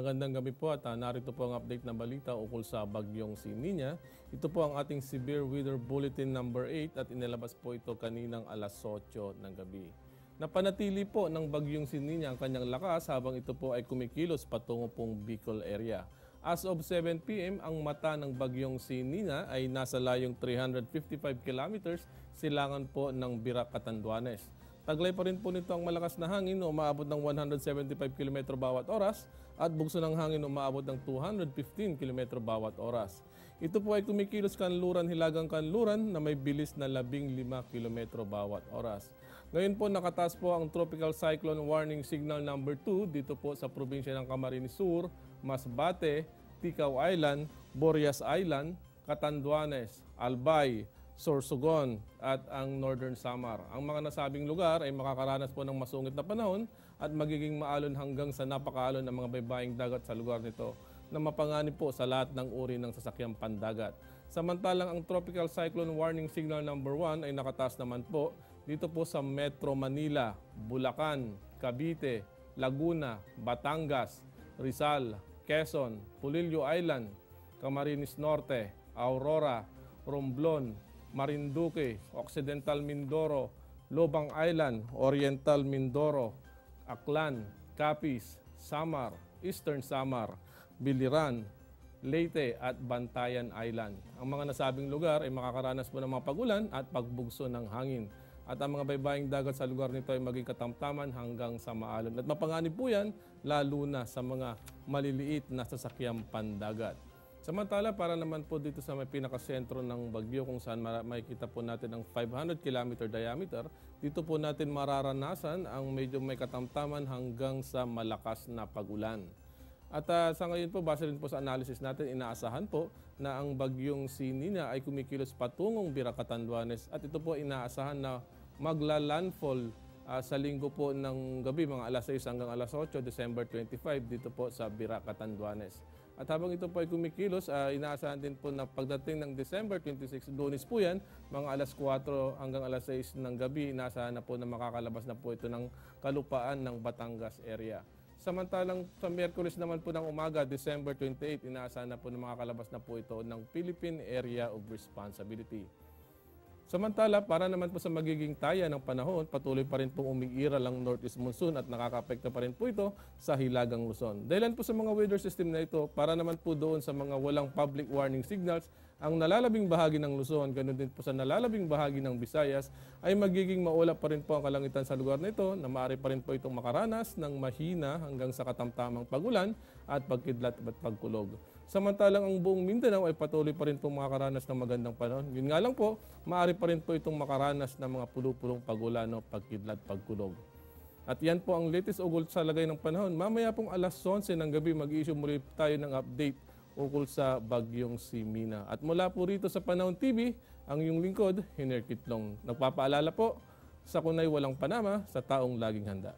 Magandang gabi po at narito po ang update na balita ukol sa bagyong si Nina. Ito po ang ating Severe Weather Bulletin number 8 at inilabas po ito kaninang alas 8 ng gabi. Napanatili po ng bagyong si Nina ang kanyang lakas habang ito po ay kumikilos patungo pong Bicol area. As of 7 p.m., ang mata ng bagyong si Nina ay nasa layong 355 kilometers silangan po ng Birac, Catanduanes. Taglay pa rin po nito ang malakas na hangin na umaabot ng 175 km bawat oras at bugso ng hangin na umaabot ng 215 km bawat oras. Ito po ay kumikilos kanluran hilagang kanluran na may bilis na 15 km bawat oras. Ngayon po nakataas po ang Tropical Cyclone Warning Signal number 2 dito po sa probinsya ng Camarines Sur, Masbate, Ticao Island, Borias Island, Catanduanes, Albay, Sorsogon at ang Northern Samar. Ang mga nasabing lugar ay makakaranas po ng masungit na panahon at magiging maalon hanggang sa napakaalon ng mga baybaying dagat sa lugar nito na mapanganib po sa lahat ng uri ng sasakyang pandagat. Samantalang ang Tropical Cyclone Warning Signal number 1 ay nakataas naman po dito po sa Metro Manila, Bulacan, Cavite, Laguna, Batangas, Rizal, Quezon, Pulilio Island, Camarines Norte, Aurora, Romblon, Marinduque, Occidental Mindoro, Lobang Island, Oriental Mindoro, Aklan, Capiz, Samar, Eastern Samar, Biliran, Leyte at Bantayan Island. Ang mga nasabing lugar ay makakaranas po ng mga pagulan at pagbugso ng hangin. At ang mga baybaying dagat sa lugar nito ay maging katamtaman hanggang sa maalon. At mapanganib po yan lalo na sa mga maliliit na sasakyang pandagat. Samantala, para naman po dito sa may pinakasentro ng bagyo kung saan makikita po natin ang 500 km diameter, dito po natin mararanasan ang medyo may katamtaman hanggang sa malakas na pagulan. At sa ngayon po, base rin po sa analysis natin, inaasahan po na ang bagyong si Nina ay kumikilos patungong Birac, Catanduanes at ito po inaasahan na magla-landfall sa linggo po ng gabi, mga alas 6 hanggang alas 8, December 25, dito po sa Birac, Catanduanes. At habang ito po ay kumikilos, inaasahan din po na pagdating ng December 26, Lunes po yan, mga alas 4 hanggang alas 6 ng gabi, inaasahan na po na makakalabas na po ito ng kalupaan ng Batangas area. Samantalang sa Miyerkules naman po ng umaga, December 28, inaasahan na po na makakalabas na po ito ng Philippine Area of Responsibility. Samantala, para naman po sa magiging taya ng panahon, patuloy pa rin pong umiiral ang northeast monsoon at nakakapekto pa rin po ito sa Hilagang Luzon. Dahilan po sa mga weather system na ito, para naman po doon sa mga walang public warning signals, ang nalalabing bahagi ng Luzon, ganoon din po sa nalalabing bahagi ng Visayas, ay magiging maulap pa rin po ang kalangitan sa lugar na ito na maaari pa rin po itong makaranas ng mahina hanggang sa katamtamang pagulan at pagkidlat at pagkulog. Samantalang ang buong Mindanao ay patuloy pa rin pong makaranas ng magandang panahon. Yun nga lang po, maaari pa rin po itong makaranas ng mga pulo-pulong pagulan o pagkidlat, pagkulog. At yan po ang latest ugol sa lagay ng panahon. Mamaya pong alas 11 ng gabi, mag-i-issue muli tayo ng update ukol sa bagyong si Mina. At mula po rito sa Panahon TV, ang iyong lingkod, Hiner Kitlong. Nagpapaalala po, sa kunay walang panama, sa taong laging handa.